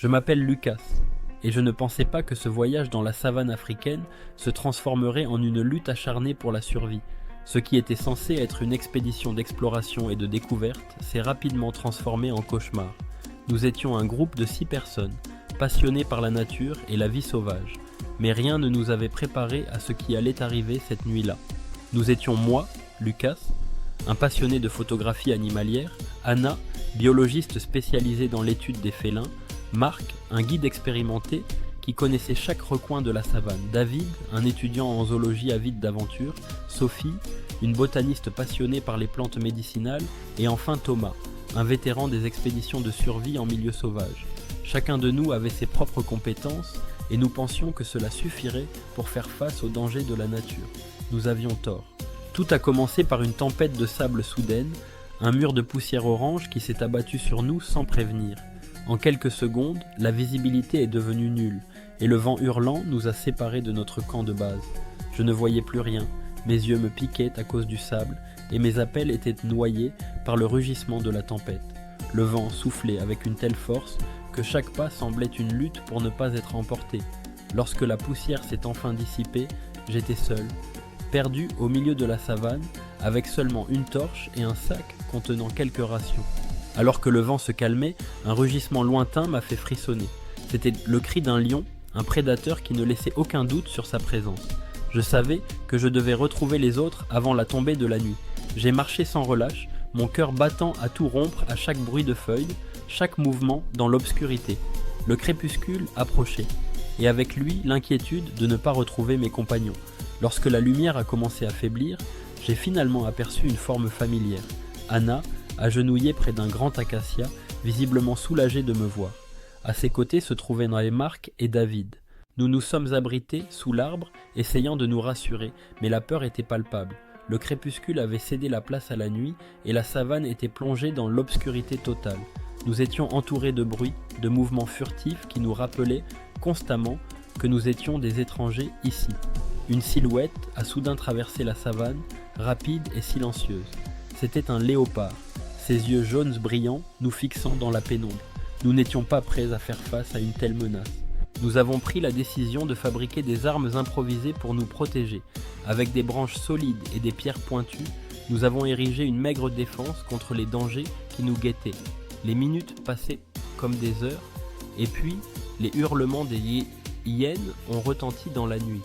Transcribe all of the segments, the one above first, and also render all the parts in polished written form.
Je m'appelle Lucas, et je ne pensais pas que ce voyage dans la savane africaine se transformerait en une lutte acharnée pour la survie. Ce qui était censé être une expédition d'exploration et de découverte s'est rapidement transformé en cauchemar. Nous étions un groupe de 6 personnes, passionnés par la nature et la vie sauvage, mais rien ne nous avait préparé à ce qui allait arriver cette nuit-là. Nous étions moi, Lucas, un passionné de photographie animalière, Anna, biologiste spécialisée dans l'étude des félins, Marc, un guide expérimenté qui connaissait chaque recoin de la savane, David, un étudiant en zoologie avide d'aventure, Sophie, une botaniste passionnée par les plantes médicinales, et enfin Thomas, un vétéran des expéditions de survie en milieu sauvage. Chacun de nous avait ses propres compétences et nous pensions que cela suffirait pour faire face aux dangers de la nature. Nous avions tort. Tout a commencé par une tempête de sable soudaine, un mur de poussière orange qui s'est abattu sur nous sans prévenir. En quelques secondes, la visibilité est devenue nulle et le vent hurlant nous a séparés de notre camp de base. Je ne voyais plus rien, mes yeux me piquaient à cause du sable et mes appels étaient noyés par le rugissement de la tempête. Le vent soufflait avec une telle force que chaque pas semblait une lutte pour ne pas être emporté. Lorsque la poussière s'est enfin dissipée, j'étais seul, perdu au milieu de la savane, avec seulement une torche et un sac contenant quelques rations. Alors que le vent se calmait, un rugissement lointain m'a fait frissonner. C'était le cri d'un lion, un prédateur qui ne laissait aucun doute sur sa présence. Je savais que je devais retrouver les autres avant la tombée de la nuit. J'ai marché sans relâche, mon cœur battant à tout rompre à chaque bruit de feuilles, chaque mouvement dans l'obscurité. Le crépuscule approchait, et avec lui l'inquiétude de ne pas retrouver mes compagnons. Lorsque la lumière a commencé à faiblir, j'ai finalement aperçu une forme familière. Anna, agenouillée près d'un grand acacia, visiblement soulagée de me voir. À ses côtés se trouvaient Marc et David. Nous nous sommes abrités sous l'arbre, essayant de nous rassurer, mais la peur était palpable. Le crépuscule avait cédé la place à la nuit et la savane était plongée dans l'obscurité totale. Nous étions entourés de bruits, de mouvements furtifs qui nous rappelaient constamment que nous étions des étrangers ici. Une silhouette a soudain traversé la savane, rapide et silencieuse. C'était un léopard, ses yeux jaunes brillants nous fixant dans la pénombre. Nous n'étions pas prêts à faire face à une telle menace. Nous avons pris la décision de fabriquer des armes improvisées pour nous protéger. Avec des branches solides et des pierres pointues, nous avons érigé une maigre défense contre les dangers qui nous guettaient. Les minutes passaient comme des heures, et puis les hurlements des hyènes ont retenti dans la nuit.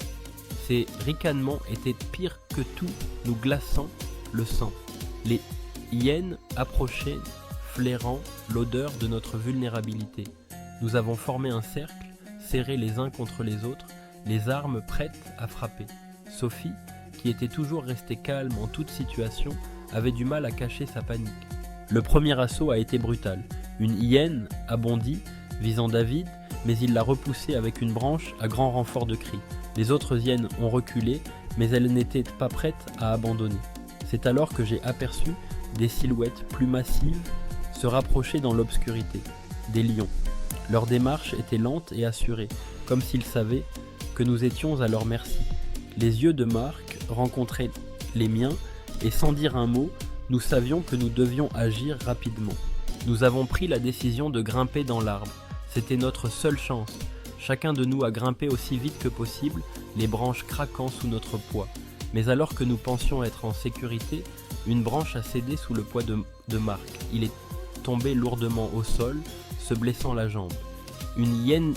Ces ricanements étaient pires que tout, nous glaçant le sang. Les hyènes approchaient, flairant l'odeur de notre vulnérabilité. Nous avons formé un cercle, serrés les uns contre les autres, les armes prêtes à frapper. Sophie, qui était toujours restée calme en toute situation, avait du mal à cacher sa panique. Le premier assaut a été brutal. Une hyène a bondi, visant David, mais il l'a repoussée avec une branche à grand renfort de cris. Les autres hyènes ont reculé, mais elles n'étaient pas prêtes à abandonner. C'est alors que j'ai aperçu des silhouettes plus massives se rapprocher dans l'obscurité. Des lions. Leur démarche était lente et assurée, comme s'ils savaient que nous étions à leur merci. Les yeux de Marc rencontraient les miens, et sans dire un mot, nous savions que nous devions agir rapidement. Nous avons pris la décision de grimper dans l'arbre. C'était notre seule chance. Chacun de nous a grimpé aussi vite que possible, les branches craquant sous notre poids. Mais alors que nous pensions être en sécurité, une branche a cédé sous le poids de Marc. Il est tombé lourdement au sol, se blessant la jambe. Une hyène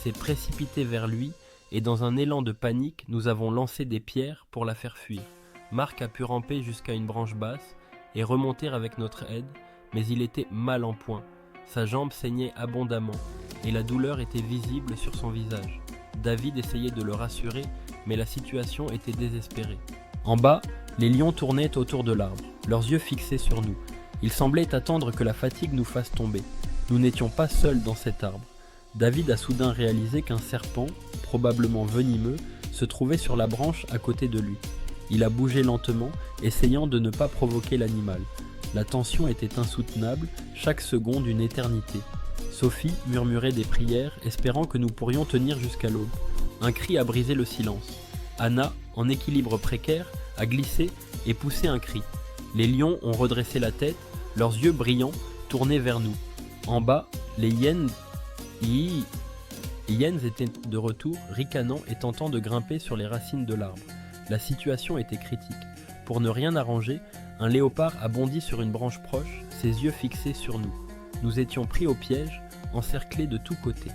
s'est précipitée vers lui et dans un élan de panique, nous avons lancé des pierres pour la faire fuir. Marc a pu ramper jusqu'à une branche basse et remonter avec notre aide, mais il était mal en point. Sa jambe saignait abondamment et la douleur était visible sur son visage. David essayait de le rassurer, mais la situation était désespérée. En bas, les lions tournaient autour de l'arbre, leurs yeux fixés sur nous. Ils semblaient attendre que la fatigue nous fasse tomber. Nous n'étions pas seuls dans cet arbre. David a soudain réalisé qu'un serpent, probablement venimeux, se trouvait sur la branche à côté de lui. Il a bougé lentement, essayant de ne pas provoquer l'animal. La tension était insoutenable, chaque seconde une éternité. Sophie murmurait des prières, espérant que nous pourrions tenir jusqu'à l'aube. Un cri a brisé le silence. Anna, en équilibre précaire, a glissé et poussé un cri. Les lions ont redressé la tête, leurs yeux brillants tournés vers nous. En bas, les hyènes Hi. Jens était de retour, ricanant et tentant de grimper sur les racines de l'arbre. La situation était critique. Pour ne rien arranger, un léopard a bondi sur une branche proche, ses yeux fixés sur nous. Nous étions pris au piège, encerclés de tous côtés.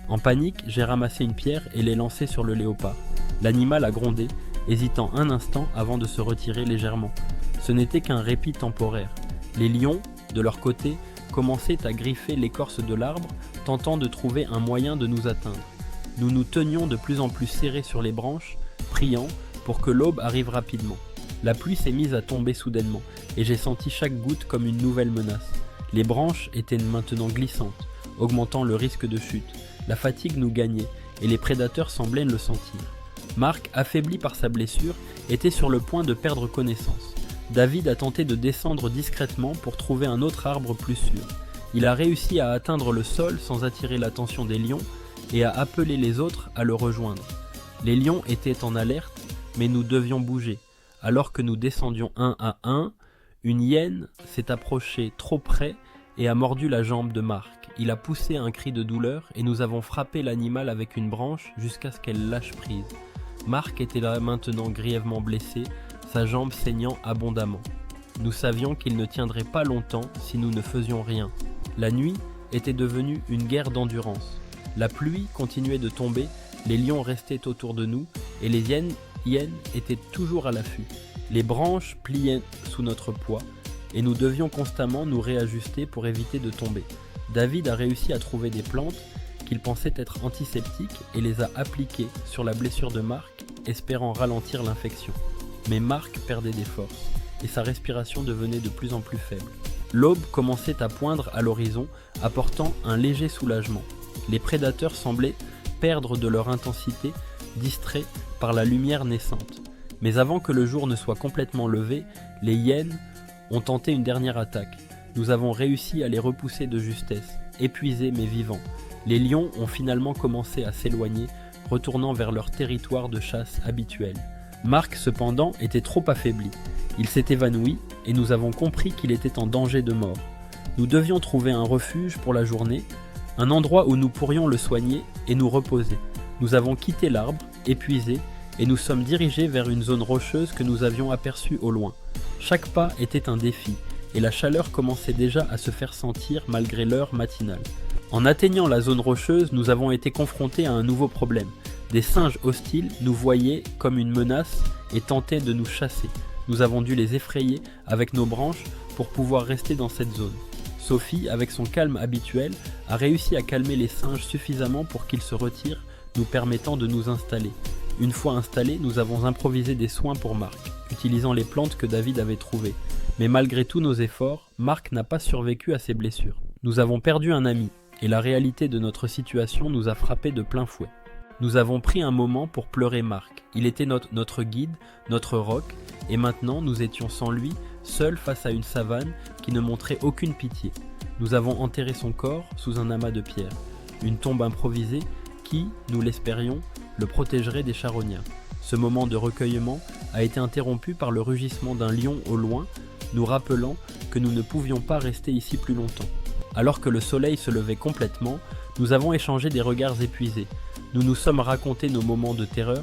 En panique, j'ai ramassé une pierre et l'ai lancée sur le léopard. L'animal a grondé, hésitant un instant avant de se retirer légèrement. Ce n'était qu'un répit temporaire. Les lions, de leur côté, commençaient à griffer l'écorce de l'arbre, tentant de trouver un moyen de nous atteindre. Nous nous tenions de plus en plus serrés sur les branches, priant pour que l'aube arrive rapidement. La pluie s'est mise à tomber soudainement, et j'ai senti chaque goutte comme une nouvelle menace. Les branches étaient maintenant glissantes, augmentant le risque de chute. La fatigue nous gagnait, et les prédateurs semblaient le sentir. Marc, affaibli par sa blessure, était sur le point de perdre connaissance. David a tenté de descendre discrètement pour trouver un autre arbre plus sûr. Il a réussi à atteindre le sol sans attirer l'attention des lions et a appelé les autres à le rejoindre. Les lions étaient en alerte, mais nous devions bouger. Alors que nous descendions un à un, une hyène s'est approchée trop près et a mordu la jambe de Marc. Il a poussé un cri de douleur et nous avons frappé l'animal avec une branche jusqu'à ce qu'elle lâche prise. Marc était là maintenant grièvement blessé, sa jambe saignant abondamment. Nous savions qu'il ne tiendrait pas longtemps si nous ne faisions rien. La nuit était devenue une guerre d'endurance. La pluie continuait de tomber, les lions restaient autour de nous et les hyènes étaient toujours à l'affût. Les branches pliaient sous notre poids et nous devions constamment nous réajuster pour éviter de tomber. David a réussi à trouver des plantes qu'il pensait être antiseptiques et les a appliquées sur la blessure de Marc, espérant ralentir l'infection. Mais Marc perdait des forces et sa respiration devenait de plus en plus faible. L'aube commençait à poindre à l'horizon, apportant un léger soulagement. Les prédateurs semblaient perdre de leur intensité, distraits par la lumière naissante. Mais avant que le jour ne soit complètement levé, les hyènes ont tenté une dernière attaque. Nous avons réussi à les repousser de justesse, épuisés mais vivants. Les lions ont finalement commencé à s'éloigner, retournant vers leur territoire de chasse habituel. Marc, cependant, était trop affaibli. Il s'est évanoui et nous avons compris qu'il était en danger de mort. Nous devions trouver un refuge pour la journée, un endroit où nous pourrions le soigner et nous reposer. Nous avons quitté l'arbre, épuisés, et nous sommes dirigés vers une zone rocheuse que nous avions aperçue au loin. Chaque pas était un défi, et la chaleur commençait déjà à se faire sentir malgré l'heure matinale. En atteignant la zone rocheuse, nous avons été confrontés à un nouveau problème. Des singes hostiles nous voyaient comme une menace et tentaient de nous chasser. Nous avons dû les effrayer avec nos branches pour pouvoir rester dans cette zone. Sophie, avec son calme habituel, a réussi à calmer les singes suffisamment pour qu'ils se retirent, nous permettant de nous installer. Une fois installés, nous avons improvisé des soins pour Marc, utilisant les plantes que David avait trouvées. Mais malgré tous nos efforts, Marc n'a pas survécu à ses blessures. Nous avons perdu un ami, et la réalité de notre situation nous a frappés de plein fouet. Nous avons pris un moment pour pleurer Marc. Il était notre guide, notre roc, et maintenant nous étions sans lui, seuls face à une savane qui ne montrait aucune pitié. Nous avons enterré son corps sous un amas de pierres, une tombe improvisée qui, nous l'espérions, le protégerait des charognards. Ce moment de recueillement a été interrompu par le rugissement d'un lion au loin, nous rappelant que nous ne pouvions pas rester ici plus longtemps. Alors que le soleil se levait complètement, nous avons échangé des regards épuisés. Nous nous sommes racontés nos moments de terreur,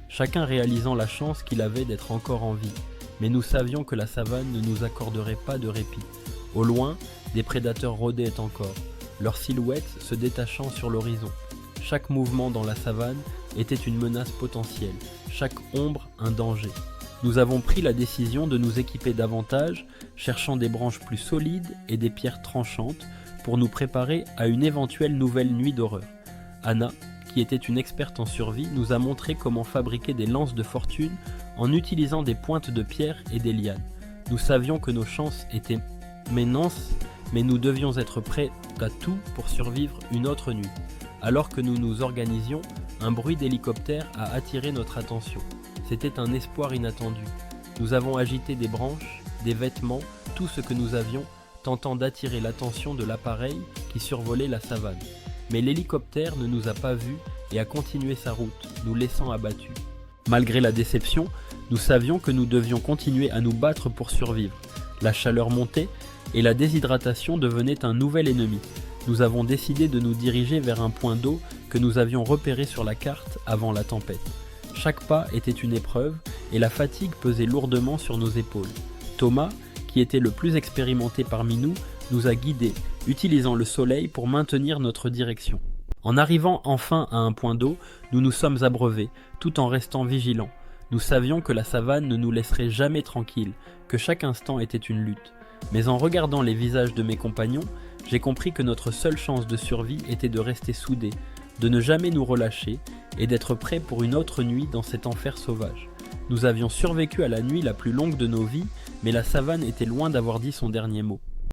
chacun réalisant la chance qu'il avait d'être encore en vie. Mais nous savions que la savane ne nous accorderait pas de répit. Au loin, des prédateurs rôdaient encore, leurs silhouettes se détachant sur l'horizon. Chaque mouvement dans la savane était une menace potentielle, chaque ombre un danger. Nous avons pris la décision de nous équiper davantage, cherchant des branches plus solides et des pierres tranchantes pour nous préparer à une éventuelle nouvelle nuit d'horreur. Anna, qui était une experte en survie, nous a montré comment fabriquer des lances de fortune en utilisant des pointes de pierre et des lianes. Nous savions que nos chances étaient minces, mais nous devions être prêts à tout pour survivre une autre nuit. Alors que nous nous organisions, un bruit d'hélicoptère a attiré notre attention. C'était un espoir inattendu. Nous avons agité des branches, des vêtements, tout ce que nous avions, tentant d'attirer l'attention de l'appareil qui survolait la savane. Mais l'hélicoptère ne nous a pas vus et a continué sa route, nous laissant abattus. Malgré la déception, nous savions que nous devions continuer à nous battre pour survivre. La chaleur montait et la déshydratation devenait un nouvel ennemi. nous avons décidé de nous diriger vers un point d'eau que nous avions repéré sur la carte avant la tempête. Chaque pas était une épreuve et la fatigue pesait lourdement sur nos épaules. Thomas, qui était le plus expérimenté parmi nous, nous a guidés, utilisant le soleil pour maintenir notre direction. En arrivant enfin à un point d'eau, nous nous sommes abreuvés, tout en restant vigilants. Nous savions que la savane ne nous laisserait jamais tranquilles, que chaque instant était une lutte. Mais en regardant les visages de mes compagnons, j'ai compris que notre seule chance de survie était de rester soudés, de ne jamais nous relâcher et d'être prêts pour une autre nuit dans cet enfer sauvage. Nous avions survécu à la nuit la plus longue de nos vies, mais la savane était loin d'avoir dit son dernier mot.